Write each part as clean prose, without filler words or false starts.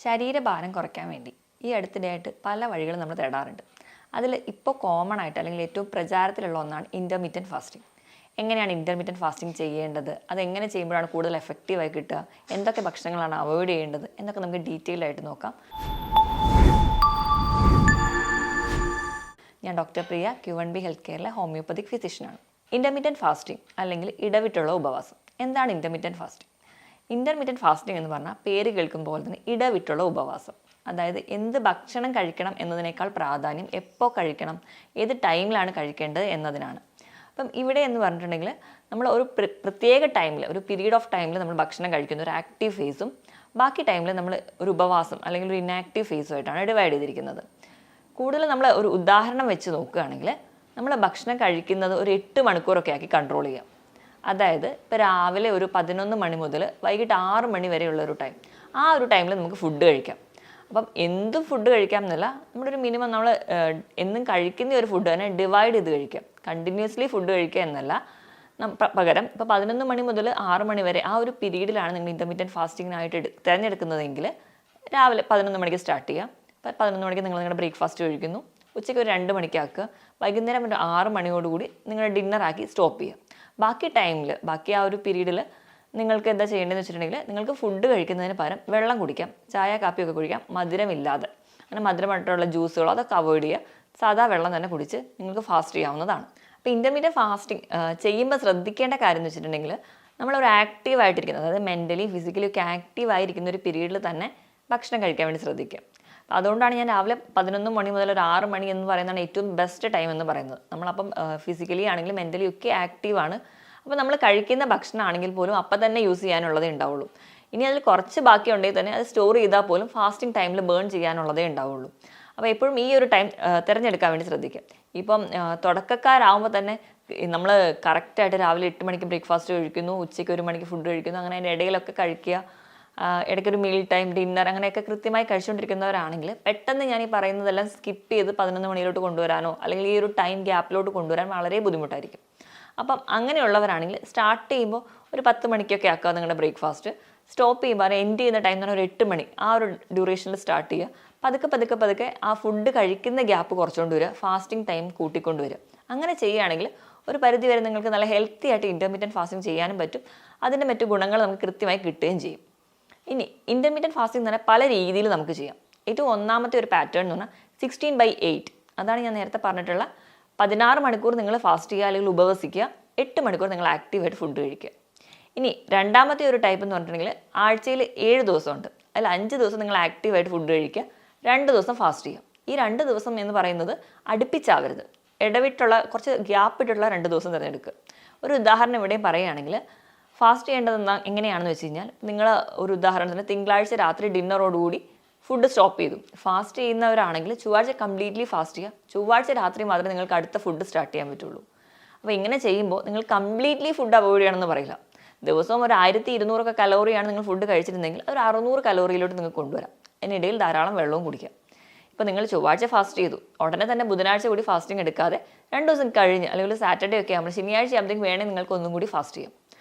ശരീരഭാരം കുറയ്ക്കാൻ വേണ്ടി ഈ അടുത്തിടെയായിട്ട് പല വഴികളും നമ്മൾ തേടാറുണ്ട്. അതിൽ ഇപ്പോൾ കോമൺ ആയിട്ട് അല്ലെങ്കിൽ ഏറ്റവും പ്രചാരത്തിലുള്ള ഒന്നാണ് ഇൻ്റർമീഡിയറ്റ് ഫാസ്റ്റിംഗ്. എങ്ങനെയാണ് ഇൻ്റർമീഡിയറ്റ് ഫാസ്റ്റിംഗ് ചെയ്യേണ്ടത്, അതെങ്ങനെ ചെയ്യുമ്പോഴാണ് കൂടുതൽ എഫക്റ്റീവായി കിട്ടുക, എന്തൊക്കെ ഭക്ഷണങ്ങളാണ് അവോയ്ഡ് ചെയ്യേണ്ടത് എന്നൊക്കെ നമുക്ക് ഡീറ്റെയിൽ ആയിട്ട് നോക്കാം. ഞാൻ ഡോക്ടർ പ്രിയ, Q1B ഹെൽത്ത് കെയറിലെ ഹോമിയോപ്പതിക് ഫിസിഷ്യനാണ്. ഇൻ്റർമീഡിയറ്റ് ഫാസ്റ്റിംഗ് അല്ലെങ്കിൽ ഇടവിട്ടുള്ള ഉപവാസം. എന്താണ് ഇൻ്റർമീഡിയറ്റ് ഫാസ്റ്റിംഗ്? ഇൻ്റർമീഡിയറ്റ് ഫാസ്റ്റിംഗ് എന്ന് പറഞ്ഞാൽ പേര് കേൾക്കുമ്പോൾ തന്നെ ഇടവിട്ടുള്ള ഉപവാസം. അതായത് എന്ത് ഭക്ഷണം കഴിക്കണം എന്നതിനേക്കാൾ പ്രാധാന്യം എപ്പോൾ കഴിക്കണം, ഏത് ടൈമിലാണ് കഴിക്കേണ്ടത് എന്നതിനാണ്. അപ്പം ഇവിടെ എന്ന് പറഞ്ഞിട്ടുണ്ടെങ്കിൽ നമ്മൾ ഒരു പ്രത്യേക ടൈമിൽ, ഒരു പീരീഡ് ഓഫ് ടൈമിൽ നമ്മൾ ഭക്ഷണം കഴിക്കുന്ന ഒരു ആക്റ്റീവ് ഫേസും ബാക്കി ടൈമിൽ നമ്മൾ ഒരു ഉപവാസം അല്ലെങ്കിൽ ഒരു ഇനാക്റ്റീവ് ഫേസുമായിട്ടാണ് ഡിവൈഡ് ചെയ്തിരിക്കുന്നത്. കൂടുതൽ നമ്മൾ ഒരു ഉദാഹരണം വെച്ച് നോക്കുകയാണെങ്കിൽ നമ്മൾ ഭക്ഷണം കഴിക്കുന്നത് ഒരു 8 മണിക്കൂറൊക്കെ ആക്കി കൺട്രോൾ ചെയ്യാം. അതായത് ഇപ്പോൾ രാവിലെ ഒരു 11 മണി മുതൽ വൈകിട്ട് 6 മണി വരെയുള്ള ഒരു ടൈം, ആ ഒരു ടൈമിൽ നമുക്ക് ഫുഡ് കഴിക്കാം. അപ്പം എന്തും ഫുഡ് കഴിക്കാം എന്നല്ല, നമ്മുടെ ഒരു മിനിമം നമ്മൾ എന്നും കഴിക്കുന്ന ഒരു ഫുഡ് തന്നെ ഡിവൈഡ് ചെയ്ത് കഴിക്കാം. കണ്ടിന്യൂസ്ലി ഫുഡ് കഴിക്കുക എന്നല്ല, പകരം ഇപ്പോൾ 11 മണി മുതൽ 6 മണി വരെ ആ ഒരു പീരീഡിലാണ് നിങ്ങൾ ഇൻ്റർമീഡിയറ്റ് ഫാസ്റ്റിങ്ങിനായിട്ട് തിരഞ്ഞെടുക്കുന്നതെങ്കിൽ രാവിലെ 11 മണിക്ക് സ്റ്റാർട്ട് ചെയ്യാം. 11 മണിക്ക് നിങ്ങൾ നിങ്ങളുടെ ബ്രേക്ക്ഫാസ്റ്റ് കഴിക്കുന്നു, ഉച്ചയ്ക്ക് ഒരു 2 മണിക്കാക്കുക, വൈകുന്നേരം ഒരു 6 മണിയോടുകൂടി നിങ്ങളുടെ ഡിന്നറാക്കി സ്റ്റോപ്പ് ചെയ്യുക. ബാക്കി ടൈമിൽ, ബാക്കി ആ ഒരു പീരീഡിൽ നിങ്ങൾക്ക് എന്താ ചെയ്യേണ്ടതെന്ന് വെച്ചിട്ടുണ്ടെങ്കിൽ നിങ്ങൾക്ക് ഫുഡ് കഴിക്കുന്നതിന് പകരം വെള്ളം കുടിക്കാം, ചായ കാപ്പിയൊക്കെ കുടിക്കാം, മധുരമില്ലാതെ. അങ്ങനെ മധുരമായിട്ടുള്ള ജ്യൂസുകളോ അതൊക്കെ അവോയ്ഡ് ചെയ്യുക. സാധാ വെള്ളം തന്നെ കുടിച്ച് നിങ്ങൾക്ക് ഫാസ്റ്റ് ചെയ്യാവുന്നതാണ്. അപ്പോൾ ഇൻ്റർമീഡിയറ്റ് ഫാസ്റ്റിംഗ് ചെയ്യുമ്പോൾ ശ്രദ്ധിക്കേണ്ട കാര്യം എന്ന് വെച്ചിട്ടുണ്ടെങ്കിൽ നമ്മളൊരു ആക്റ്റീവ് ആയിട്ടിരിക്കുന്നത്, അതായത് മെൻ്റലി ഫിസിക്കലി ഒക്കെ ആക്റ്റീവ് ആയിരിക്കുന്ന ഒരു പീരീഡിൽ തന്നെ ഭക്ഷണം കഴിക്കാൻ വേണ്ടി ശ്രദ്ധിക്കുക. അതുകൊണ്ടാണ് ഞാൻ രാവിലെ 11 മണി മുതൽ ഒരു 6 മണി എന്ന് പറയുന്നതാണ് ഏറ്റവും ബെസ്റ്റ് ടൈം എന്ന് പറയുന്നത്. നമ്മളപ്പം ഫിസിക്കലി ആണെങ്കിലും മെൻ്റലി ഒക്കെ ആക്റ്റീവാണ്. അപ്പോൾ നമ്മൾ കഴിക്കുന്ന ഭക്ഷണം ആണെങ്കിൽ പോലും അപ്പം തന്നെ യൂസ് ചെയ്യാനുള്ളതേ ഉണ്ടാവുള്ളൂ. ഇനി അതിൽ കുറച്ച് ബാക്കി ഉണ്ടെങ്കിൽ തന്നെ അത് സ്റ്റോർ ചെയ്താൽ പോലും ഫാസ്റ്റിംഗ് ടൈമിൽ ബേൺ ചെയ്യാനുള്ളതേ ഉണ്ടാവുള്ളൂ. അപ്പോൾ എപ്പോഴും ഈ ഒരു ടൈം തിരഞ്ഞെടുക്കാൻ വേണ്ടി ശ്രദ്ധിക്കുക. ഇപ്പം തുടക്കക്കാരാകുമ്പോൾ തന്നെ നമ്മൾ കറക്റ്റായിട്ട് രാവിലെ 8 മണിക്ക് ബ്രേക്ക്ഫാസ്റ്റ് കഴിക്കുന്നു, ഉച്ചയ്ക്ക് 1 മണിക്ക് ഫുഡ് കഴിക്കുന്നു, അങ്ങനെ അതിൻ്റെ ഇടയിലൊക്കെ കഴിക്കുക, ഇടയ്ക്കൊരു മീൽ ടൈം, ഡിന്നർ അങ്ങനെയൊക്കെ കൃത്യമായി കഴിച്ചുകൊണ്ടിരിക്കുന്നവരാണെങ്കിൽ പെട്ടെന്ന് ഞാൻ ഈ പറയുന്നതെല്ലാം സ്കിപ്പ് ചെയ്ത് 11 മണിയിലോട്ട് കൊണ്ടുവരാനോ അല്ലെങ്കിൽ ഈ ഒരു ടൈം ഗ്യാപ്പിലോട്ട് കൊണ്ടുവരാൻ വളരെ ബുദ്ധിമുട്ടായിരിക്കും. അപ്പം അങ്ങനെയുള്ളവരാണെങ്കിൽ സ്റ്റാർട്ട് ചെയ്യുമ്പോൾ ഒരു 10 മണിക്കൊക്കെ ആക്കുക നിങ്ങളുടെ ബ്രേക്ക്ഫാസ്റ്റ്, സ്റ്റോപ്പ് ചെയ്യുമ്പോൾ അത് എൻഡ് ചെയ്യുന്ന ടൈം എന്ന് പറഞ്ഞാൽ ഒരു 8 മണി, ആ ഒരു ഡ്യൂറേഷനിൽ സ്റ്റാർട്ട് ചെയ്യുക. പതുക്കെ ആ ഫുഡ് കഴിക്കുന്ന ഗ്യാപ്പ് കുറച്ചുകൊണ്ട് വരിക, ഫാസ്റ്റിംഗ് ടൈം കൂട്ടിക്കൊണ്ടുവരിക. അങ്ങനെ ചെയ്യുകയാണെങ്കിൽ ഒരു പരിധി വരെ നിങ്ങൾക്ക് നല്ല ഹെൽത്തി ആയിട്ട് ഇൻ്റർമീഡിയറ്റ് ഫാസ്റ്റിംഗ് ചെയ്യാനും പറ്റും. അതിൻ്റെ മറ്റു ഗുണങ്ങൾ നമുക്ക് കൃത്യമായി കിട്ടുകയും ചെയ്യും. ഇനി ഇൻ്റർമീഡിയറ്റ് ഫാസ്റ്റിംഗ് എന്ന് പറഞ്ഞാൽ പല രീതിയിൽ നമുക്ക് ചെയ്യാം. ഏറ്റവും ഒന്നാമത്തെ ഒരു പാറ്റേൺ എന്ന് പറഞ്ഞാൽ 16/8. അതാണ് ഞാൻ നേരത്തെ പറഞ്ഞിട്ടുള്ള 16 മണിക്കൂർ നിങ്ങൾ ഫാസ്റ്റ് ചെയ്യുക അല്ലെങ്കിൽ ഉപവസിക്കുക, 8 മണിക്കൂർ നിങ്ങൾ ആക്റ്റീവായിട്ട് ഫുഡ് കഴിക്കുക. ഇനി രണ്ടാമത്തെ ഒരു ടൈപ്പ് എന്ന് പറഞ്ഞിട്ടുണ്ടെങ്കിൽ ആഴ്ചയിൽ 7 ദിവസമുണ്ട്. അതിൽ 5 ദിവസം നിങ്ങൾ ആക്റ്റീവായിട്ട് ഫുഡ് കഴിക്കുക, 2 ദിവസം ഫാസ്റ്റ് ചെയ്യുക. ഈ 2 ദിവസം എന്ന് പറയുന്നത് അടുപ്പിച്ചാവരുത്, ഇടവിട്ടുള്ള കുറച്ച് ഗ്യാപ്പിട്ടുള്ള 2 ദിവസം തിരഞ്ഞെടുക്കുക. ഒരു ഉദാഹരണം ഇവിടെയും പറയുകയാണെങ്കിൽ ഫാസ്റ്റ് ചെയ്യേണ്ടത് എങ്ങനെയാണെന്ന് വെച്ച് കഴിഞ്ഞാൽ, നിങ്ങൾ ഒരു ഉദാഹരണത്തിന് തിങ്കളാഴ്ച രാത്രി ഡിന്നറോടുകൂടി ഫുഡ് സ്റ്റോപ്പ് ചെയ്തു. ഫാസ്റ്റ് ചെയ്യുന്നവരാണെങ്കിൽ ചൊവ്വാഴ്ച കംപ്ലീറ്റ്ലി ഫാസ്റ്റ് ചെയ്യുക, ചൊവ്വാഴ്ച രാത്രി മാത്രമേ നിങ്ങൾക്ക് അടുത്ത ഫുഡ് സ്റ്റാർട്ട് ചെയ്യാൻ പറ്റുള്ളൂ. അപ്പോൾ ഇങ്ങനെ ചെയ്യുമ്പോൾ നിങ്ങൾ കംപ്ലീറ്റ്ലി ഫുഡ് അവോയ്ഡ് ചെയ്യണമെന്ന് പറയില്ല. ദിവസവും ഒരു 1200 കലോറിയാണ് നിങ്ങൾ ഫുഡ് കഴിച്ചിരുന്നെങ്കിൽ ഒരു 600 കലോറിയിലോട്ട് നിങ്ങൾക്ക് കൊണ്ടുവരാം. അതിനിടയിൽ ധാരാളം വെള്ളവും കുടിക്കാം. ഇപ്പോൾ നിങ്ങൾ ചൊവ്വാഴ്ച ഫാസ്റ്റ് ചെയ്തു, ഉടനെ തന്നെ ബുധനാഴ്ച കൂടി ഫാസ്റ്റിംഗ് എടുക്കാതെ 2 ദിവസം കഴിഞ്ഞ് അല്ലെങ്കിൽ സാറ്റർഡേ ഒക്കെ ആകുമ്പോൾ ശനിയാഴ്ച ആകുമ്പോഴത്തേക്ക് വേണമെങ്കിൽ നിങ്ങൾക്ക് ഒന്നും കൂടി ഫാസ്റ്റ് ചെയ്യാം.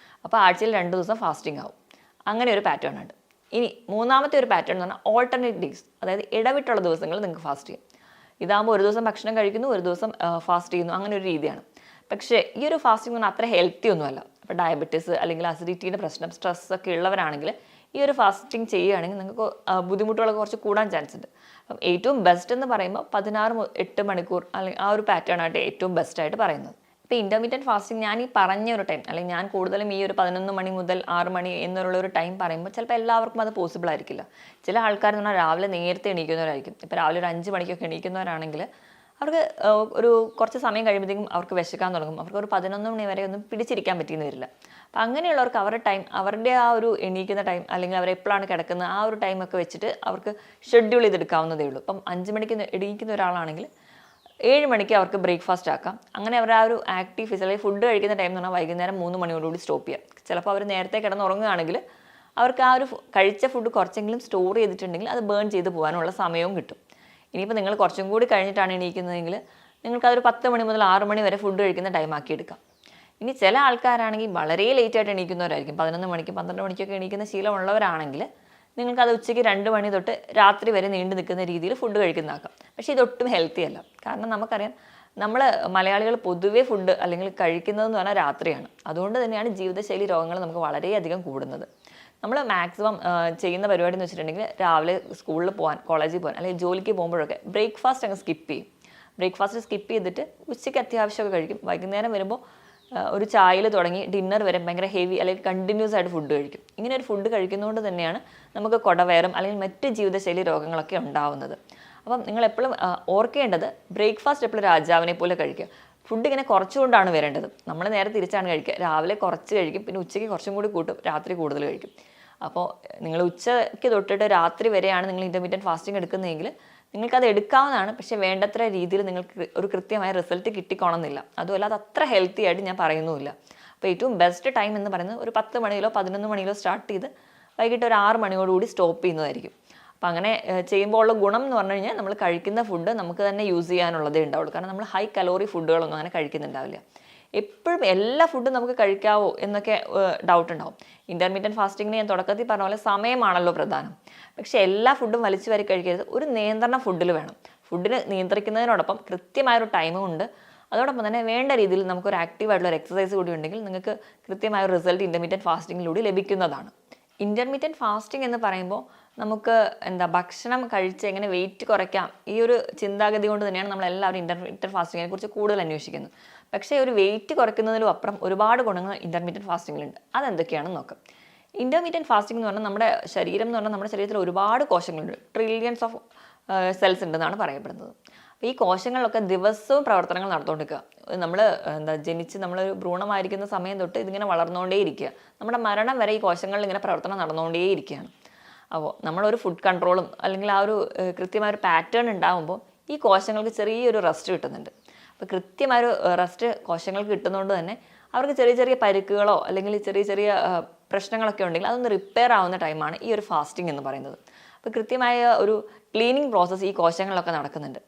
അപ്പോൾ ആഴ്ചയിൽ 2 ദിവസം ഫാസ്റ്റിംഗ് ആവും. അങ്ങനെ ഒരു പാറ്റേൺ ഉണ്ട്. ഇനി മൂന്നാമത്തെ ഒരു പാറ്റേൺ എന്ന് പറഞ്ഞാൽ ഓൾട്ടർനേറ്റ് ഡേയ്സ്, അതായത് ഇടവിട്ടുള്ള ദിവസങ്ങൾ നിങ്ങൾക്ക് ഫാസ്റ്റ് ചെയ്യാം. ഇതാകുമ്പോൾ ഒരു ദിവസം ഭക്ഷണം കഴിക്കുന്നു, ഒരു ദിവസം ഫാസ്റ്റ് ചെയ്യുന്നു, അങ്ങനെ ഒരു രീതിയാണ്. പക്ഷേ ഈ ഒരു ഫാസ്റ്റിംഗ് എന്ന് പറഞ്ഞാൽ അത്ര ഹെൽത്തി ഒന്നുമല്ല. ഇപ്പോൾ ഡയബറ്റീസ് അല്ലെങ്കിൽ അസിഡിറ്റിയുടെ പ്രശ്നം, സ്ട്രെസ് ഒക്കെ ഉള്ളവരാണെങ്കിൽ ഈ ഒരു ഫാസ്റ്റിംഗ് ചെയ്യുകയാണെങ്കിൽ നിങ്ങൾക്ക് ബുദ്ധിമുട്ടുകളൊക്കെ കുറച്ച് കൂടാൻ ചാൻസ് ഉണ്ട്. അപ്പം ഏറ്റവും ബെസ്റ്റ് എന്ന് പറയുമ്പോൾ 16-8 മണിക്കൂർ അല്ലെങ്കിൽ ആ ഒരു പാറ്റേൺ ആയിട്ട് ഏറ്റവും ബെസ്റ്റായിട്ട് പറയുന്നത്. ഇപ്പോൾ ഇൻ്റർമീഡിയറ്റ് ഫാസ്റ്റിംഗ് ഞാൻ ഈ പറഞ്ഞ ഒരു ടൈം, അല്ലെങ്കിൽ ഞാൻ കൂടുതലും ഈ ഒരു 11 മണി മുതൽ 6 മണി എന്നുള്ള ഒരു ടൈം പറയുമ്പോൾ ചിലപ്പോൾ എല്ലാവർക്കും അത് പോസിബിൾ ആയിരിക്കില്ല. ചില ആൾക്കാർ എന്ന് പറഞ്ഞാൽ രാവിലെ നേരത്തെ എണീക്കുന്നവരായിരിക്കും. ഇപ്പോൾ രാവിലെ ഒരു 5 മണിക്കൊക്കെ എണീക്കുന്നവരാണെങ്കിൽ അവർക്ക് ഒരു കുറച്ച് സമയം കഴിയുമ്പോഴത്തേക്കും അവർക്ക് വിശക്കാൻ തുടങ്ങും. അവർക്ക് ഒരു 11 മണി വരെ ഒന്നും പിടിച്ചിരിക്കാൻ പറ്റിയെന്ന് വരില്ല. അപ്പം അങ്ങനെയുള്ളവർക്ക് അവരുടെ ടൈം, അവരുടെ ആ ഒരു എണീക്കുന്ന ടൈം അല്ലെങ്കിൽ അവരെപ്പോഴാണ് കിടക്കുന്നത് ആ ഒരു ടൈമൊക്കെ വെച്ചിട്ട് അവർക്ക് ഷെഡ്യൂൾ ചെയ്തെടുക്കാവുന്നതേ ഉള്ളൂ. ഇപ്പം 5 മണിക്ക് എണീക്കുന്ന ഒരാളാണെങ്കിൽ 7 മണിക്ക് അവർക്ക് ബ്രേക്ക്ഫാസ്റ്റ് ആക്കാം. അങ്ങനെ അവർ ആ ഒരു ആക്റ്റീവ് ഫിസ് അല്ലെങ്കിൽ ഫുഡ് കഴിക്കുന്ന ടൈം എന്ന് പറഞ്ഞാൽ വൈകുന്നേരം 3 മണിയോടുകൂടി സ്റ്റോപ്പ് ചെയ്യാം. ചിലപ്പോൾ അവർ നേരത്തെ കിടന്നുറങ്ങുകയാണെങ്കിൽ അവർക്ക് ആ ഒരു കഴിച്ച ഫുഡ് കുറച്ചെങ്കിലും സ്റ്റോർ ചെയ്തിട്ടുണ്ടെങ്കിൽ അത് ബേൺ ചെയ്ത് പോകാനുള്ള സമയവും കിട്ടും. ഇനിയിപ്പോൾ നിങ്ങൾ കുറച്ചും കൂടി കഴിഞ്ഞിട്ടാണ് എണീക്കുന്നതെങ്കിൽ നിങ്ങൾക്കതൊരു 10 മണി മുതൽ 6 മണി വരെ ഫുഡ് കഴിക്കുന്ന ടൈം ആക്കി എടുക്കാം. ഇനി ചില ആൾക്കാരാണെങ്കിൽ വളരെ ലേറ്റായിട്ട് എണീക്കുന്നവരായിരിക്കും, 11 മണിക്ക് 12 മണിക്കൊക്കെ എണീക്കുന്ന ശീലമുള്ളവരാണെങ്കിൽ നിങ്ങൾക്കത് ഉച്ചയ്ക്ക് 2 മണി തൊട്ട് രാത്രി വരെ നീണ്ടു നിൽക്കുന്ന രീതിയിൽ ഫുഡ് കഴിക്കുന്നതാക്കാം. പക്ഷേ ഇതൊട്ടും ഹെൽത്തി അല്ല. കാരണം നമുക്കറിയാം നമ്മൾ മലയാളികൾ പൊതുവേ ഫുഡ് അല്ലെങ്കിൽ കഴിക്കുന്നതെന്ന് പറഞ്ഞാൽ രാത്രിയാണ്. അതുകൊണ്ട് തന്നെയാണ് ജീവിതശൈലി രോഗങ്ങൾ നമുക്ക് വളരെയധികം കൂടുന്നത്. നമ്മൾ മാക്സിമം ചെയ്യുന്ന പരിപാടി എന്ന് വെച്ചിട്ടുണ്ടെങ്കിൽ രാവിലെ സ്കൂളിൽ പോകാൻ, കോളേജിൽ പോകാൻ അല്ലെങ്കിൽ ജോലിക്ക് പോകുമ്പോഴൊക്കെ ബ്രേക്ക്ഫാസ്റ്റ് അങ്ങ് സ്കിപ്പ് ചെയ്യും. ബ്രേക്ക്ഫാസ്റ്റ് സ്കിപ്പ് ചെയ്തിട്ട് ഉച്ചയ്ക്ക് അത്യാവശ്യമൊക്കെ കഴിക്കും. വൈകുന്നേരം വരുമ്പോൾ ഒരു ചായയിൽ തുടങ്ങി ഡിന്നർ വരെ ഭയങ്കര ഹെവി അല്ലെങ്കിൽ കണ്ടിന്യൂസ് ആയിട്ട് ഫുഡ് കഴിക്കും. ഇങ്ങനെ ഒരു ഫുഡ് കഴിക്കുന്നതുകൊണ്ട് തന്നെയാണ് നമുക്ക് കുടവയറും അല്ലെങ്കിൽ മറ്റ് ജീവിതശൈലി രോഗങ്ങളൊക്കെ ഉണ്ടാവുന്നത്. അപ്പം നിങ്ങൾ എപ്പോഴും ഓർക്കേണ്ടത് ബ്രേക്ക്ഫാസ്റ്റ് എപ്പോഴും രാജാവിനെ പോലെ കഴിക്കുക. ഫുഡ് ഇങ്ങനെ കുറച്ചുകൊണ്ടാണ് വരേണ്ടത്. നമ്മൾ നേരെ തിരിച്ചാണ് കഴിക്കുക. രാവിലെ കുറച്ച് കഴിക്കും, പിന്നെ ഉച്ചയ്ക്ക് കുറച്ചും കൂടി കൂട്ടും, രാത്രി കൂടുതൽ കഴിക്കും. അപ്പോൾ നിങ്ങൾ ഉച്ചയ്ക്ക് തൊട്ടിട്ട് രാത്രി വരെയാണ് നിങ്ങൾ ഇൻ്റർമീഡിയറ്റ് ഫാസ്റ്റിംഗ് എടുക്കുന്നതെങ്കിൽ നിങ്ങൾക്കത് എടുക്കാവുന്നതാണ്. പക്ഷേ വേണ്ടത്ര രീതിയിൽ നിങ്ങൾക്ക് ഒരു കൃത്യമായ റിസൾട്ട് കിട്ടിക്കോണമെന്നില്ല. അതുമല്ല അത് അത്ര ഹെൽത്തി ആയിട്ട് ഞാൻ പറയുന്നുമില്ല. അപ്പോൾ ഏറ്റവും ബെസ്റ്റ് ടൈം എന്ന് പറയുന്നത് ഒരു 10 മണിയിലോ 11 മണിയിലോ സ്റ്റാർട്ട് ചെയ്ത് വൈകിട്ട് ഒരു 6 മണിയോടുകൂടി സ്റ്റോപ്പ് ചെയ്യുന്നതായിരിക്കും. അപ്പോൾ അങ്ങനെ ചെയ്യുമ്പോൾ ഉള്ള ഗുണം എന്ന് പറഞ്ഞു കഴിഞ്ഞാൽ നമ്മൾ കഴിക്കുന്ന ഫുഡ് നമുക്ക് തന്നെ യൂസ് ചെയ്യാനുള്ളതേ ഉണ്ടാവുള്ളൂ. കാരണം നമ്മൾ ഹൈ കലോറി ഫുഡുകളൊന്നും അങ്ങനെ കഴിക്കുന്നുണ്ടാവില്ല. എപ്പോഴും എല്ലാ ഫുഡും നമുക്ക് കഴിക്കാവോ എന്നൊക്കെ ഡൗട്ട് ഉണ്ടാവും. ഇൻ്റർമീഡിയറ്റ് ഫാസ്റ്റിങ്ങിന് ഞാൻ തുടക്കത്തിൽ പറഞ്ഞ പോലെ സമയമാണല്ലോ പ്രധാനം. പക്ഷേ എല്ലാ ഫുഡും വലിച്ചു വാരി കഴിക്കരുത്. ഒരു നിയന്ത്രണം ഫുഡിൽ വേണം. ഫുഡിന് നിയന്ത്രിക്കുന്നതിനോടൊപ്പം കൃത്യമായൊരു ടൈമും ഉണ്ട്. അതോടൊപ്പം തന്നെ വേണ്ട രീതിയിൽ നമുക്കൊരു ആക്റ്റീവായിട്ടുള്ള ഒരു എക്സസൈസ് കൂടി ഉണ്ടെങ്കിൽ നിങ്ങൾക്ക് കൃത്യമായ ഒരു റിസൾട്ട് ഇൻ്റർമീഡിയറ്റ് ഫാസ്റ്റിങ്ങിലൂടെ ലഭിക്കുന്നതാണ്. ഇൻ്റർമീഡിയറ്റ് ഫാസ്റ്റിംഗ് എന്ന് പറയുമ്പോൾ നമുക്ക് ഭക്ഷണം കഴിച്ച് എങ്ങനെ വെയിറ്റ് കുറയ്ക്കാം, ഈ ഒരു ചിന്താഗതി കൊണ്ട് തന്നെയാണ് നമ്മളെല്ലാവരും ഇൻ്റർമീഡിയറ്റ് ഫാസ്റ്റിങ്ങിനെ കുറിച്ച് കൂടുതൽ അന്വേഷിക്കുന്നത്. പക്ഷേ ഒരു വെയിറ്റ് കുറയ്ക്കുന്നതിലും അപ്പുറം ഒരുപാട് ഗുണങ്ങൾ ഇൻ്റർമീഡിയറ്റ് ഫാസ്റ്റിങ്ങിലുണ്ട്. അതെന്തൊക്കെയാണെന്ന് നോക്കാം. ഇൻ്റർമീഡിയറ്റ് ഫാസ്റ്റിംഗ് എന്ന് പറഞ്ഞാൽ നമ്മുടെ ശരീരം എന്ന് പറഞ്ഞാൽ നമ്മുടെ ശരീരത്തിൽ ഒരുപാട് കോശങ്ങളുണ്ട്. ട്രില്യൺസ് ഓഫ് സെൽസ് ഉണ്ടെന്നാണ് പറയപ്പെടുന്നത്. അപ്പോൾ ഈ കോശങ്ങളിലൊക്കെ ദിവസവും പ്രവർത്തനങ്ങൾ നടന്നുകൊണ്ടിരിക്കുക. നമ്മൾ ജനിച്ച് നമ്മളൊരു ഭ്രൂണമായിരിക്കുന്ന സമയം തൊട്ട് ഇതിങ്ങനെ വളർന്നുകൊണ്ടേയിരിക്കുക. നമ്മുടെ മരണം വരെ ഈ കോശങ്ങളിൽ ഇങ്ങനെ പ്രവർത്തനം നടന്നുകൊണ്ടേയിരിക്കുകയാണ്. അപ്പോൾ നമ്മളൊരു ഫുഡ് കൺട്രോളും അല്ലെങ്കിൽ ആ ഒരു കൃത്യമായൊരു പാറ്റേൺ ഉണ്ടാകുമ്പോൾ ഈ കോശങ്ങൾക്ക് ചെറിയൊരു റെസ്റ്റ് കിട്ടുന്നുണ്ട്. അപ്പോൾ കൃത്യമായൊരു റെസ്റ്റ് കോശങ്ങൾക്ക് കിട്ടുന്നതുകൊണ്ട് തന്നെ അവർക്ക് ചെറിയ ചെറിയ പരിക്കുകളോ അല്ലെങ്കിൽ ചെറിയ ചെറിയ പ്രശ്നങ്ങളൊക്കെ ഉണ്ടെങ്കിൽ അതൊന്ന് റിപ്പയർ ആവുന്ന ടൈമാണ് ഈ ഒരു ഫാസ്റ്റിംഗ് എന്ന് പറയുന്നത്. അപ്പോൾ കൃത്യമായ ഒരു ക്ലീനിങ് പ്രോസസ്സ് ഈ കോശങ്ങളിലൊക്കെ നടക്കുന്നുണ്ട്.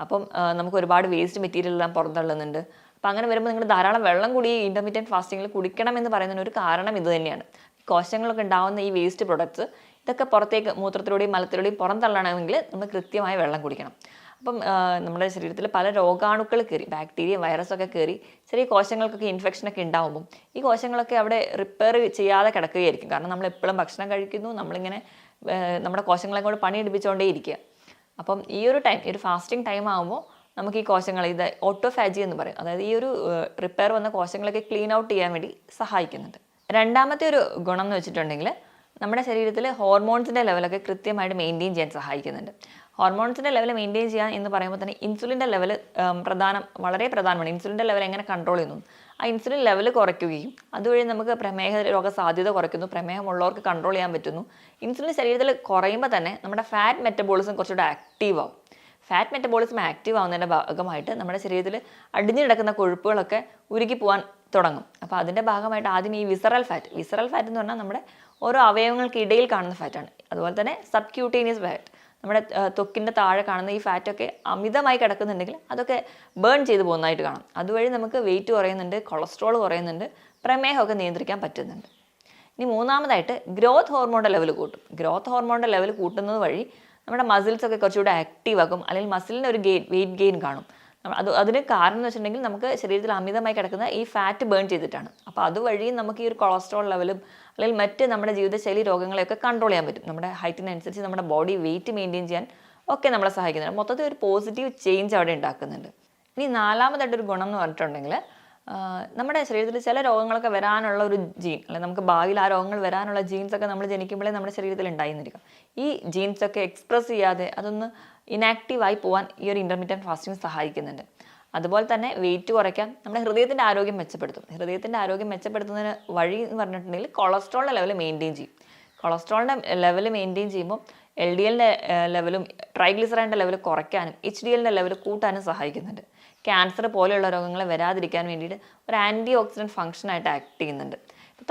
അപ്പം നമുക്ക് ഒരുപാട് വേസ്റ്റ് മെറ്റീരിയൽ എല്ലാം പുറന്തള്ളുന്നുണ്ട്. അപ്പോൾ അങ്ങനെ വരുമ്പോൾ നിങ്ങൾ ധാരാളം വെള്ളം കൂടി ഈ ഇൻ്റർമീഡിയറ്റ് ഫാസ്റ്റിങ്ങിൽ കുടിക്കണം എന്ന് പറയുന്നതിന് ഒരു കാരണം ഇത് തന്നെയാണ്. കോശങ്ങളൊക്കെ ഉണ്ടാകുന്ന ഈ വേസ്റ്റ് പ്രൊഡക്ട്സ് ഇതൊക്കെ പുറത്തേക്ക് മൂത്രത്തിലൂടെയും മലത്തിലൂടെയും പുറന്തള്ളണമെങ്കിൽ നമ്മൾ കൃത്യമായി വെള്ളം കുടിക്കണം. അപ്പം നമ്മുടെ ശരീരത്തിൽ പല രോഗാണുക്കൾ കയറി, ബാക്ടീരിയ വൈറസൊക്കെ കയറി ചെറിയ കോശങ്ങൾക്കൊക്കെ ഇൻഫെക്ഷനൊക്കെ ഉണ്ടാകുമ്പം ഈ കോശങ്ങളൊക്കെ അവിടെ റിപ്പയർ ചെയ്യാതെ കിടക്കുകയായിരിക്കും. കാരണം നമ്മൾ എപ്പോഴും ഭക്ഷണം കഴിക്കുന്നു, നമ്മളിങ്ങനെ നമ്മുടെ കോശങ്ങളെ കൊണ്ട് പണിയെടുപ്പിച്ചുകൊണ്ടേ ഇരിക്കുക. അപ്പം ഈ ഒരു ടൈം, ഈ ഒരു ഫാസ്റ്റിംഗ് ടൈം ആകുമ്പോൾ നമുക്ക് ഈ കോശങ്ങൾ, ഇത് ഓട്ടോഫാജി എന്ന് പറയും, അതായത് ഈ ഒരു റിപ്പയർ വന്ന കോശങ്ങളൊക്കെ ക്ലീൻ ഔട്ട് ചെയ്യാൻ വേണ്ടി സഹായിക്കുന്നുണ്ട്. രണ്ടാമത്തെ ഒരു ഗുണം എന്ന് വെച്ചിട്ടുണ്ടെങ്കിൽ നമ്മുടെ ശരീരത്തിൽ ഹോർമോൺസിൻ്റെ ലെവലൊക്കെ കൃത്യമായിട്ട് മെയിൻറ്റെയിൻ ചെയ്യാൻ സഹായിക്കുന്നുണ്ട്. ഹോർമോൺസിൻ്റെ ലെവൽ മെയിൻറ്റെയിൻ ചെയ്യാൻ എന്ന് പറയുമ്പോൾ തന്നെ ഇൻസുലിൻ്റെ ലെവൽ വളരെ പ്രധാനമാണ്. ഇൻസുലിൻ്റെ ലെവൽ എങ്ങനെ കൺട്രോൾ ചെയ്യുന്നു, ആ ഇൻസുലിൻ ലെവൽ കുറയ്ക്കുകയും അതുവഴി നമുക്ക് പ്രമേഹ രോഗ സാധ്യത കുറയ്ക്കുന്നു, പ്രമേഹമുള്ളവർക്ക് കൺട്രോൾ ചെയ്യാൻ പറ്റുന്നു. ഇൻസുലിൻ ശരീരത്തിൽ കുറയുമ്പോൾ തന്നെ നമ്മുടെ ഫാറ്റ് മെറ്റബോളിസം കുറച്ചുകൂടെ ആക്റ്റീവ് ആവും. ഫാറ്റ് മെറ്റബോളിസം ആക്റ്റീവ് ആവുന്നതിൻ്റെ ഭാഗമായിട്ട് നമ്മുടെ ശരീരത്തിൽ അടിഞ്ഞു കിടക്കുന്ന കൊഴുപ്പുകളൊക്കെ ഉരുക്കി പോകാൻ തുടങ്ങും. അപ്പോൾ അതിൻ്റെ ഭാഗമായിട്ട് ആദ്യം ഈ വിസറൽ ഫാറ്റ് എന്ന് പറഞ്ഞാൽ നമ്മുടെ ഓരോ അവയവങ്ങൾക്ക് ഇടയിൽ കാണുന്ന ഫാറ്റാണ്. അതുപോലെ തന്നെ സബ്ക്യൂട്ടേനിയസ് ഫാറ്റ്, നമ്മുടെ ത്വക്കിൻ്റെ താഴെ കാണുന്ന ഈ ഫാറ്റൊക്കെ അമിതമായി കിടക്കുന്നുണ്ടെങ്കിൽ അതൊക്കെ ബേൺ ചെയ്ത് പോകുന്നതായിട്ട് കാണാം. അതുവഴി നമുക്ക് വെയിറ്റ് കുറയുന്നുണ്ട്, കൊളസ്ട്രോൾ കുറയുന്നുണ്ട്, പ്രമേഹമൊക്കെ നിയന്ത്രിക്കാൻ പറ്റുന്നുണ്ട്. ഇനി മൂന്നാമതായിട്ട് ഗ്രോത്ത് ഹോർമോണിൻ്റെ ലെവൽ കൂട്ടും. ഗ്രോത്ത് ഹോർമോണിൻ്റെ ലെവൽ കൂട്ടുന്നത് വഴി നമ്മുടെ മസിൽസൊക്കെ കുറച്ചുകൂടെ ആക്റ്റീവ് ആക്കും, അല്ലെങ്കിൽ മസിലിന് ഒരു വെയിറ്റ് ഗെയിൻ കാണും. അതിന് കാരണം എന്ന് വെച്ചിട്ടുണ്ടെങ്കിൽ നമുക്ക് ശരീരത്തിൽ അമിതമായി കിടക്കുന്ന ഈ ഫാറ്റ് ബേൺ ചെയ്തിട്ടാണ്. അപ്പോൾ അതുവഴി നമുക്ക് ഈ ഒരു കൊളസ്ട്രോൾ ലെവലും അല്ലെങ്കിൽ മറ്റ് നമ്മുടെ ജീവിതശൈലി രോഗങ്ങളെയൊക്കെ കൺട്രോൾ ചെയ്യാൻ പറ്റും. നമ്മുടെ ഹൈറ്റിനനുസരിച്ച് നമ്മുടെ ബോഡി വെയിറ്റ് മെയിൻറ്റെയിൻ ചെയ്യാൻ ഒക്കെ നമ്മളെ സഹായിക്കുന്നുണ്ട്. മൊത്തത്തിൽ ഒരു പോസിറ്റീവ് ചേഞ്ച് അവിടെ ഉണ്ടാക്കുന്നുണ്ട്. ഇനി നാലാമതായിട്ടൊരു ഗുണം എന്ന് പറഞ്ഞിട്ടുണ്ടെങ്കിൽ നമ്മുടെ ശരീരത്തിൽ ചില രോഗങ്ങളൊക്കെ വരാനുള്ള ഒരു ജീൻ, അല്ലെങ്കിൽ നമുക്ക് ഭാവിയിൽ ആ രോഗങ്ങൾ വരാനുള്ള ജീൻസൊക്കെ നമ്മൾ ജനിക്കുമ്പോഴേ നമ്മുടെ ശരീരത്തിൽ ഉണ്ടായിരിക്കും. ഈ ജീൻസൊക്കെ എക്സ്പ്രസ് ചെയ്യാതെ അതൊന്ന് ഇനാക്റ്റീവായി പോകാൻ ഈ ഒരു ഇൻ്റർമീഡിയറ്റ് ഫാസ്റ്റിംഗ് സഹായിക്കുന്നുണ്ട്. അതുപോലെ തന്നെ വെയിറ്റ് കുറയ്ക്കാൻ നമ്മുടെ ഹൃദയത്തിൻ്റെ ആരോഗ്യം മെച്ചപ്പെടുത്തും. ഹൃദയത്തിൻ്റെ ആരോഗ്യം മെച്ചപ്പെടുത്തുന്നതിന് വഴി എന്ന് പറഞ്ഞിട്ടുണ്ടെങ്കിൽ കൊളസ്ട്രോളിൻ്റെ ലെവൽ മെയിൻറ്റെയിൻ ചെയ്യും. കൊളസ്ട്രോളിൻ്റെ ലെവൽ മെയിൻറ്റെയിൻ ചെയ്യുമ്പോൾ LDLൻ്റെ ലെവലും ട്രൈഗ്ലിസറൈഡിൻ്റെ ലെവൽ കുറയ്ക്കാനും HDLൻ്റെ ലെവൽ കൂട്ടാനും സഹായിക്കുന്നുണ്ട്. ക്യാൻസർ പോലെയുള്ള രോഗങ്ങളെ വരാതിരിക്കാൻ വേണ്ടിയിട്ട് ഒരു ആൻറ്റി ഓക്സിഡൻറ്റ് ഫംഗ്ഷനായിട്ട് ആക്ട് ചെയ്യുന്നുണ്ട്.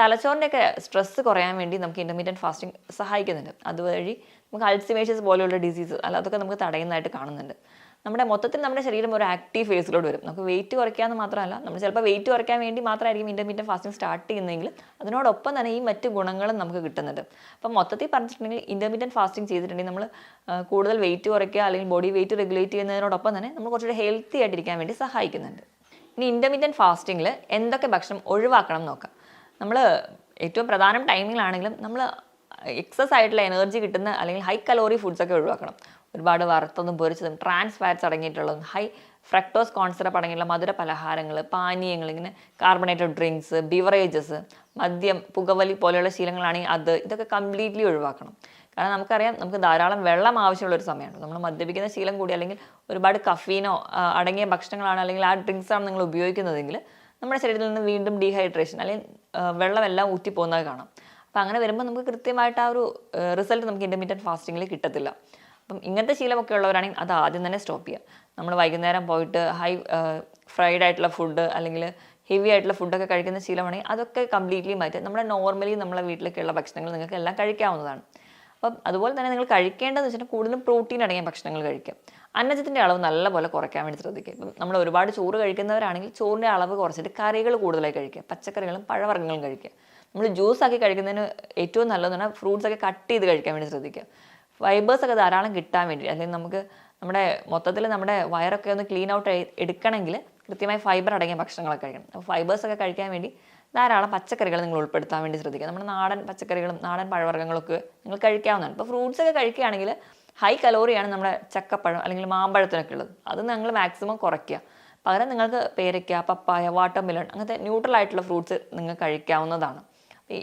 തലച്ചോറിൻ്റെയൊക്കെ സ്ട്രെസ്സ് കുറയാൻ വേണ്ടി നമുക്ക് ഇൻ്റർമീഡിയറ്റ് ഫാസ്റ്റിംഗ് സഹായിക്കുന്നുണ്ട്. അതുവഴി നമുക്ക് അൾസിമേഷ്യസ് പോലെയുള്ള ഡിസീസ് അതൊക്കെ നമുക്ക് തടയുന്നതായിട്ട് കാണുന്നുണ്ട്. നമ്മുടെ മൊത്തത്തിൽ നമ്മുടെ ശരീരം ഒരു ആക്റ്റീവ് ഫേസിലോട്ട് വരും. നമുക്ക് വെയിറ്റ് കുറയ്ക്കാമെന്ന് മാത്രമല്ല, നമ്മൾ ചിലപ്പോൾ വെയിറ്റ് കുറയ്ക്കാൻ വേണ്ടി മാത്രമായിരിക്കും ഇൻ്റർമീഡിയറ്റ് ഫാസ്റ്റിംഗ് സ്റ്റാർട്ട് ചെയ്യുന്നതെങ്കിൽ അതിനോടൊപ്പം തന്നെ ഈ മറ്റ് ഗുണങ്ങളും നമുക്ക് കിട്ടുന്നുണ്ട്. അപ്പം മൊത്തത്തിൽ പറഞ്ഞിട്ടുണ്ടെങ്കിൽ ഇൻ്റർമീഡിയറ്റ് ഫാസ്റ്റിംഗ് ചെയ്തിട്ടുണ്ടെങ്കിൽ നമ്മൾ കൂടുതൽ വെയിറ്റ് കുറയ്ക്കുക അല്ലെങ്കിൽ ബോഡി വെയിറ്റ് റെഗുലേറ്റ് ചെയ്യുന്നതിനോടൊപ്പം തന്നെ നമ്മൾ കുറച്ചുകൂടി ഹെൽത്തി ആയിട്ടിരിക്കാൻ വേണ്ടി സഹായിക്കുന്നുണ്ട്. ഇനി ഇൻ്റർമീഡിയറ്റ് ഫാസ്റ്റിങ്ങിൽ എന്തൊക്കെ ഭക്ഷണം ഒഴിവാക്കണം എന്ന് നോക്കാം. നമ്മൾ ഏറ്റവും പ്രധാനം ടൈമിങ്ങിലാണെങ്കിലും നമ്മൾ എക്സസ് ആയിട്ടുള്ള എനർജി കിട്ടുന്ന അല്ലെങ്കിൽ ഹൈ കലോറി ഫുഡ്സൊക്കെ ഒഴിവാക്കണം. ഒരുപാട് വറുത്തതും പൊരിച്ചതും ട്രാൻസ് ഫാറ്റ്സ് അടങ്ങിയിട്ടുള്ളതും ഹൈ ഫ്രക്ടോസ് കോൺ സിറപ്പ് അടങ്ങിയിട്ടുള്ള മധുര പലഹാരങ്ങൾ, പാനീയങ്ങൾ, ഇങ്ങനെ കാർബണേറ്റഡ് ഡ്രിങ്ക്സ്, ബിവറേജസ്, മദ്യം, പുകവലി പോലെയുള്ള ശീലങ്ങളാണെങ്കിൽ ഇതൊക്കെ കംപ്ലീറ്റ്ലി ഒഴിവാക്കണം. കാരണം നമുക്കറിയാം, നമുക്ക് ധാരാളം വെള്ളം ആവശ്യമുള്ള ഒരു സമയമാണ്. നമ്മൾ മദ്യപിക്കുന്ന ശീലം കൂടി അല്ലെങ്കിൽ ഒരുപാട് കഫീനോ അടങ്ങിയ ഭക്ഷണങ്ങളാണ് അല്ലെങ്കിൽ ആ ഡ്രിങ്ക്സാണ് നിങ്ങൾ ഉപയോഗിക്കുന്നതെങ്കിൽ നമ്മുടെ ശരീരത്തിൽ നിന്ന് വീണ്ടും ഡീഹൈഡ്രേഷൻ അല്ലെങ്കിൽ വെള്ളമെല്ലാം ഊറ്റിപ്പോകുന്നത് കാണാം. അപ്പം അങ്ങനെ വരുമ്പോൾ നമുക്ക് കൃത്യമായിട്ട് ആ ഒരു റിസൾട്ട് നമുക്ക് ഇൻ്റർമീഡിയറ്റ് ഫാസ്റ്റിങ്ങിൽ കിട്ടത്തില്ല. അപ്പം ഇങ്ങനത്തെ ശീലമൊക്കെ ഉള്ളവരാണെങ്കിൽ അത് ആദ്യം തന്നെ സ്റ്റോപ്പ് ചെയ്യുക. നമ്മൾ വൈകുന്നേരം പോയിട്ട് ഫ്രൈഡ് ആയിട്ടുള്ള ഫുഡ് അല്ലെങ്കിൽ ഹെവി ആയിട്ടുള്ള ഫുഡൊക്കെ കഴിക്കുന്ന ശീലമാണെങ്കിൽ അതൊക്കെ കംപ്ലീറ്റ്ലി മാറ്റി നമ്മുടെ നോർമലി നമ്മളെ വീട്ടിലേക്കുള്ള ഭക്ഷണങ്ങൾ നിങ്ങൾക്ക് എല്ലാം കഴിക്കാവുന്നതാണ്. അപ്പം അതുപോലെ തന്നെ നിങ്ങൾ കഴിക്കേണ്ടതെന്ന് വെച്ചിട്ടുണ്ടെങ്കിൽ കൂടുതലും പ്രോട്ടീൻ അടങ്ങിയ ഭക്ഷണങ്ങൾ കഴിക്കുക. അന്നജത്തിൻ്റെ അളവ് നല്ലപോലെ കുറയ്ക്കാൻ വേണ്ടി ശ്രദ്ധിക്കുക. ഇപ്പം നമ്മൾ ഒരുപാട് ചോറ് കഴിക്കുന്നവരാണെങ്കിൽ ചോറിൻ്റെ അളവ് കുറച്ചിട്ട് കറികൾ കൂടുതലായി കഴിക്കുക. പച്ചക്കറികളും പഴവർഗ്ഗങ്ങളും കഴിക്കുക. നമ്മൾ ജ്യൂസ് ആക്കി കഴിക്കുന്നതിന് ഏറ്റവും നല്ലതെന്ന് പറഞ്ഞാൽ ഫ്രൂട്ട്സ് ഒക്കെ കട്ട് ചെയ്ത് കഴിക്കാൻ വേണ്ടി ശ്രദ്ധിക്കുക. ഫൈബേഴ്സ് ഒക്കെ ധാരാളം കിട്ടാൻ വേണ്ടി, അല്ലെങ്കിൽ നമുക്ക് നമ്മുടെ മൊത്തത്തിൽ നമ്മുടെ വയറൊക്കെ ഒന്ന് ക്ലീൻ ഔട്ട് എടുക്കണമെങ്കിൽ കൃത്യമായി ഫൈബർ അടങ്ങിയ ഭക്ഷണങ്ങളൊക്കെ കഴിക്കണം. അപ്പോൾ ഫൈബേഴ്സ് ഒക്കെ കഴിക്കാൻ വേണ്ടി ധാരാളം പച്ചക്കറികൾ നിങ്ങൾ ഉൾപ്പെടുത്താൻ വേണ്ടി ശ്രദ്ധിക്കുക. നമ്മുടെ നാടൻ പച്ചക്കറികളും നാടൻ പഴവർഗ്ഗങ്ങളൊക്കെ നിങ്ങൾ കഴിക്കാവുന്നതാണ്. ഇപ്പോൾ ഫ്രൂട്ട്സ് ഒക്കെ കഴിക്കുകയാണെങ്കിൽ ഹൈ കലോറിയാണ് നമ്മുടെ ചക്കപ്പഴം അല്ലെങ്കിൽ മാമ്പഴത്തിനൊക്കെ ഉള്ളത്. അത് നിങ്ങൾ മാക്സിമം കുറയ്ക്കുക. പകരം നിങ്ങൾക്ക് പേരയ്ക്ക, പപ്പായ, വാട്ടർമെലൺ അങ്ങനത്തെ ന്യൂട്രൽ ആയിട്ടുള്ള ഫ്രൂട്ട്സ് നിങ്ങൾ കഴിക്കാവുന്നതാണ്.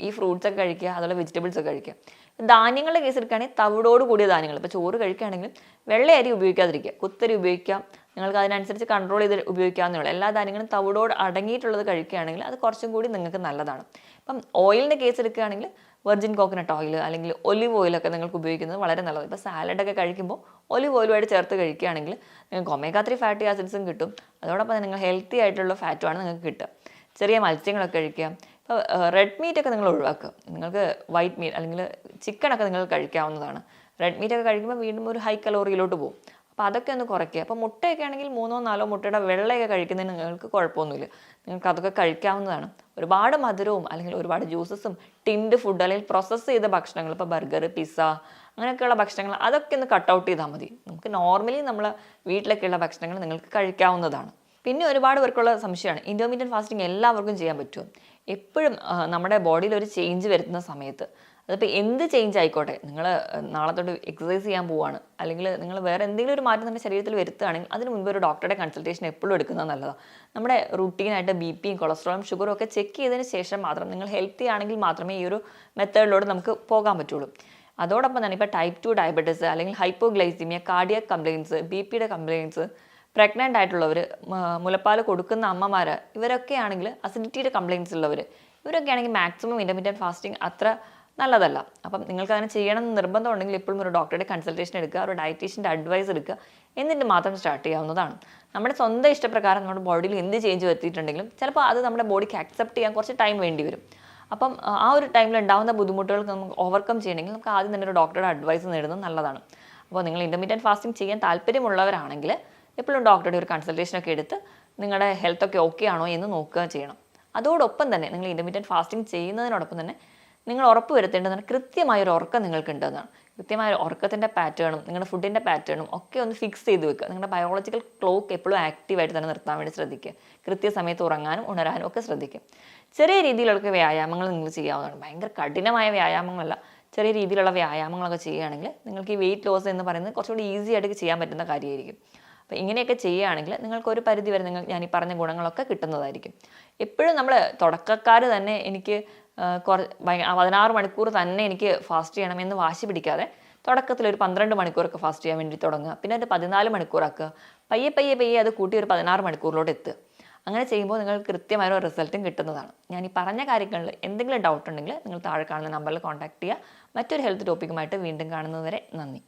ഈ ഫ്രൂട്ട്സ് ഒക്കെ കഴിക്കുക, അതുപോലെ വെജിറ്റബിൾസ് ഒക്കെ കഴിക്കുക. ധാന്യങ്ങളുടെ കേസ് എടുക്കുകയാണെങ്കിൽ തവിടോട് കൂടിയ ധാന്യങ്ങൾ, ഇപ്പോൾ ചോറ് കഴിക്കുകയാണെങ്കിൽ വെള്ള അരി ഉപയോഗിക്കാതിരിക്കുക, കുത്തരി ഉപയോഗിക്കാം. നിങ്ങൾക്ക് അതിനനുസരിച്ച് കൺട്രോൾ ചെയ്ത് ഉപയോഗിക്കാവുന്നേ ഉള്ളൂ. എല്ലാ ധാന്യങ്ങളും തവിടോട് അടങ്ങിയിട്ടുള്ളത് കഴിക്കുകയാണെങ്കിൽ അത് കുറച്ചും കൂടി നിങ്ങൾക്ക് നല്ലതാണ്. ഇപ്പം ഓയിലിൻ്റെ കേസ് എടുക്കുകയാണെങ്കിൽ വെർജിൻ കോക്കനട്ട് ഓയിൽ അല്ലെങ്കിൽ ഒലിവ് ഓയിലൊക്കെ നിങ്ങൾക്ക് ഉപയോഗിക്കുന്നത് വളരെ നല്ലത്. ഇപ്പോൾ സാലഡൊക്കെ കഴിക്കുമ്പോൾ ഒലിവ് ഓയിലുമായിട്ട് ചേർത്ത് കഴിക്കുകയാണെങ്കിൽ നിങ്ങൾക്ക് ഒമേഗ 3 ഫാറ്റി ആസിഡ്സും കിട്ടും. അതോടൊപ്പം തന്നെ നിങ്ങൾ ഹെൽത്തി ആയിട്ടുള്ള ഫാറ്റുമാണ് നിങ്ങൾക്ക് കിട്ടുക. ചെറിയ മത്സ്യങ്ങളൊക്കെ കഴിക്കുക. ഇപ്പോൾ റെഡ് മീറ്റൊക്കെ നിങ്ങൾ ഒഴിവാക്കുക. നിങ്ങൾക്ക് വൈറ്റ് മീറ്റ് അല്ലെങ്കിൽ ചിക്കനൊക്കെ നിങ്ങൾ കഴിക്കാവുന്നതാണ്. റെഡ് മീറ്റൊക്കെ കഴിക്കുമ്പോൾ വീണ്ടും ഒരു ഹൈ കലോറിയിലോട്ട് പോകും. അപ്പോൾ അതൊക്കെ ഒന്ന് കുറയ്ക്കുക. അപ്പോൾ മുട്ടയൊക്കെ ആണെങ്കിൽ 3-4 മുട്ടയുടെ വെള്ളയൊക്കെ കഴിക്കുന്നതിന് നിങ്ങൾക്ക് കുഴപ്പമൊന്നുമില്ല. നിങ്ങൾക്ക് അതൊക്കെ കഴിക്കാവുന്നതാണ്. ഒരുപാട് മധുരവും അല്ലെങ്കിൽ ഒരുപാട് ജ്യൂസസും ടിൻഡ് ഫുഡ് അല്ലെങ്കിൽ പ്രോസസ്സ് ചെയ്ത ഭക്ഷണങ്ങൾ, ഇപ്പോൾ ബർഗർ, പിസ്സ അങ്ങനെയൊക്കെയുള്ള ഭക്ഷണങ്ങൾ അതൊക്കെ ഒന്ന് കട്ട് ഔട്ട് ചെയ്താൽ മതി. നമുക്ക് നോർമലി നമ്മളെ വീട്ടിലൊക്കെയുള്ള ഭക്ഷണങ്ങൾ നിങ്ങൾക്ക് കഴിക്കാവുന്നതാണ്. പിന്നെ ഒരുപാട് പേർക്കുള്ള സംശയമാണ്, ഇൻ്റർമീഡിയറ്റ് ഫാസ്റ്റിംഗ് എല്ലാവർക്കും ചെയ്യാൻ പറ്റുമോ? എപ്പോഴും നമ്മുടെ ബോഡിയിൽ ഒരു ചേഞ്ച് വരുത്തുന്ന സമയത്ത്, അതിപ്പോൾ എന്ത് ചേഞ്ച് ആയിക്കോട്ടെ, നിങ്ങൾ നാളെ തൊട്ട് എക്സസൈസ് ചെയ്യാൻ പോവുകയാണ് അല്ലെങ്കിൽ നിങ്ങൾ വേറെ എന്തെങ്കിലും ഒരു മാറ്റം നമ്മുടെ ശരീരത്തിൽ വരുത്തുകയാണെങ്കിൽ അതിന് മുൻപ് ഒരു ഡോക്ടറുടെ കൺസൾട്ടേഷൻ എപ്പോഴും എടുക്കുന്നത് നല്ലതാണ്. നമ്മുടെ റുട്ടീനായിട്ട് ബിപിയും കൊളസ്ട്രോളും ഷുഗറും ഒക്കെ ചെക്ക് ചെയ്തതിന് ശേഷം മാത്രം, നിങ്ങൾ ഹെൽത്തി ആണെങ്കിൽ മാത്രമേ ഈ ഒരു മെത്തേഡിലൂടെ നമുക്ക് പോകാൻ പറ്റുള്ളൂ. അതോടൊപ്പം തന്നെ ഇപ്പോൾ ടൈപ്പ് 2 ഡയബറ്റീസ് അല്ലെങ്കിൽ ഹൈപ്പോഗ്ലൈസീമിയ, കാർഡിയക് കംപ്ലയിൻസ്, ബിപിയുടെ കംപ്ലയിൻസ്, പ്രഗ്നൻ്റ് ആയിട്ടുള്ളവർ, മുലപ്പാൽ കൊടുക്കുന്ന അമ്മമാർ, ഇവരൊക്കെ ആണെങ്കിൽ അസിഡിറ്റിയുടെ കംപ്ലയിൻസ് ഉള്ളവർ, ഇവരൊക്കെ ആണെങ്കിൽ മാക്സിമം ഇൻ്റർമീഡിയറ്റ് ഫാസ്റ്റിംഗ് അത്ര നല്ലതല്ല. അപ്പം നിങ്ങൾക്ക് അങ്ങനെ ചെയ്യണം എന്ന് നിർബന്ധം ഉണ്ടെങ്കിൽ എപ്പോഴും ഒരു ഡോക്ടറുടെ കൺസൾട്ടേഷൻ എടുക്കുക, ഒരു ഡയറ്റീഷ്യൻ്റെ അഡ്വൈസ് എടുക്കുക, എന്നിട്ട് മാത്രം സ്റ്റാർട്ട് ചെയ്യാവുന്നതാണ്. നമ്മുടെ സ്വന്തം ഇഷ്ടപ്രകാരം നമ്മുടെ ബോഡിയിൽ എന്ത് ചേഞ്ച് വരുത്തിയിട്ടുണ്ടെങ്കിലും ചിലപ്പോൾ അത് നമ്മുടെ ബോഡിക്ക് അക്സെപ്റ്റ് ചെയ്യാൻ കുറച്ച് ടൈം വേണ്ടി വരും. അപ്പം ആ ഒരു ടൈമിൽ ഉണ്ടാകുന്ന ബുദ്ധിമുട്ടുകൾക്ക് നമുക്ക് ഓവർകം ചെയ്യണമെങ്കിൽ നമുക്ക് ആദ്യം തന്നെ ഒരു ഡോക്ടറുടെ അഡ്വൈസ് നേടുന്നത് നല്ലതാണ്. അപ്പോൾ നിങ്ങൾ ഇൻ്റർമീഡിയറ്റ് ഫാസ്റ്റിംഗ് ചെയ്യാൻ താല്പര്യമുള്ളവരാണെങ്കിൽ എപ്പോഴും ഡോക്ടറുടെ ഒരു കൺസൾട്ടേഷനൊക്കെ എടുത്ത് നിങ്ങളുടെ ഹെൽത്തൊക്കെ ഓക്കെ ആണോ എന്ന് നോക്കുക ചെയ്യണം. അതോടൊപ്പം തന്നെ നിങ്ങൾ ഇൻ്റർമീഡിയറ്റ് ഫാസ്റ്റിംഗ് ചെയ്യുന്നതിനോടൊപ്പം തന്നെ നിങ്ങൾ ഉറപ്പ് വരുത്തേണ്ടതാണ് കൃത്യമായൊരു ഉറക്കം നിങ്ങൾക്കുണ്ടെന്നാണ്. കൃത്യമായ ഉറക്കത്തിൻ്റെ പാറ്റേണും നിങ്ങളുടെ ഫുഡിൻ്റെ പാറ്റേണും ഒക്കെ ഒന്ന് ഫിക്സ് ചെയ്ത് വെക്കുക. നിങ്ങളുടെ ബയോളജിക്കൽ ക്ലോക്ക് എപ്പോഴും ആക്റ്റീവായിട്ട് തന്നെ നിർത്താൻ വേണ്ടി ശ്രദ്ധിക്കുക. കൃത്യസമയത്ത് ഉറങ്ങാനും ഉണരാനും ഒക്കെ ശ്രദ്ധിക്കുക. ചെറിയ രീതിയിലുള്ള വ്യായാമങ്ങൾ നിങ്ങൾ ചെയ്യാവുന്നതാണ്. ഭയങ്കര കഠിനമായ വ്യായാമങ്ങളല്ല, ചെറിയ രീതിയിലുള്ള വ്യായാമങ്ങളൊക്കെ ചെയ്യുകയാണെങ്കിൽ നിങ്ങൾക്ക് ഈ വെയിറ്റ് ലോസ് എന്ന് പറയുന്നത് കുറച്ചുകൂടി ഈസി ആയിട്ട് ചെയ്യാൻ പറ്റുന്ന കാര്യമായിരിക്കും. അപ്പോൾ ഇങ്ങനെയൊക്കെ ചെയ്യുകയാണെങ്കിൽ നിങ്ങൾക്കൊരു പരിധി വരെ ഞാൻ ഈ പറഞ്ഞ ഗുണങ്ങളൊക്കെ കിട്ടുന്നതായിരിക്കും. എപ്പോഴും നമ്മൾ തുടക്കക്കാർ തന്നെ എനിക്ക് 16 മണിക്കൂർ തന്നെ എനിക്ക് ഫാസ്റ്റ് ചെയ്യണമെന്ന് വാശി പിടിക്കാതെ തുടക്കത്തിൽ ഒരു 12 മണിക്കൂറൊക്കെ ഫാസ്റ്റ് ചെയ്യാൻ വേണ്ടി തുടങ്ങുക. പിന്നെ ഒരു 14 മണിക്കൂറാക്കുക. പയ്യെ അത് കൂട്ടി ഒരു 16 മണിക്കൂറിലോട്ട് എത്തുക. അങ്ങനെ ചെയ്യുമ്പോൾ നിങ്ങൾക്ക് കൃത്യമായ ഒരു റിസൾട്ടും കിട്ടുന്നതാണ്. ഞാൻ ഈ പറഞ്ഞ കാര്യങ്ങളിൽ എന്തെങ്കിലും ഡൗട്ട് ഉണ്ടെങ്കിൽ നിങ്ങൾ താഴെ കാണുന്ന നമ്പറിൽ കോൺടാക്ട് ചെയ്യുക. മറ്റൊരു ഹെൽത്ത് ടോപ്പിക്കുമായിട്ട് വീണ്ടും കാണുന്നതുവരെ നന്ദി.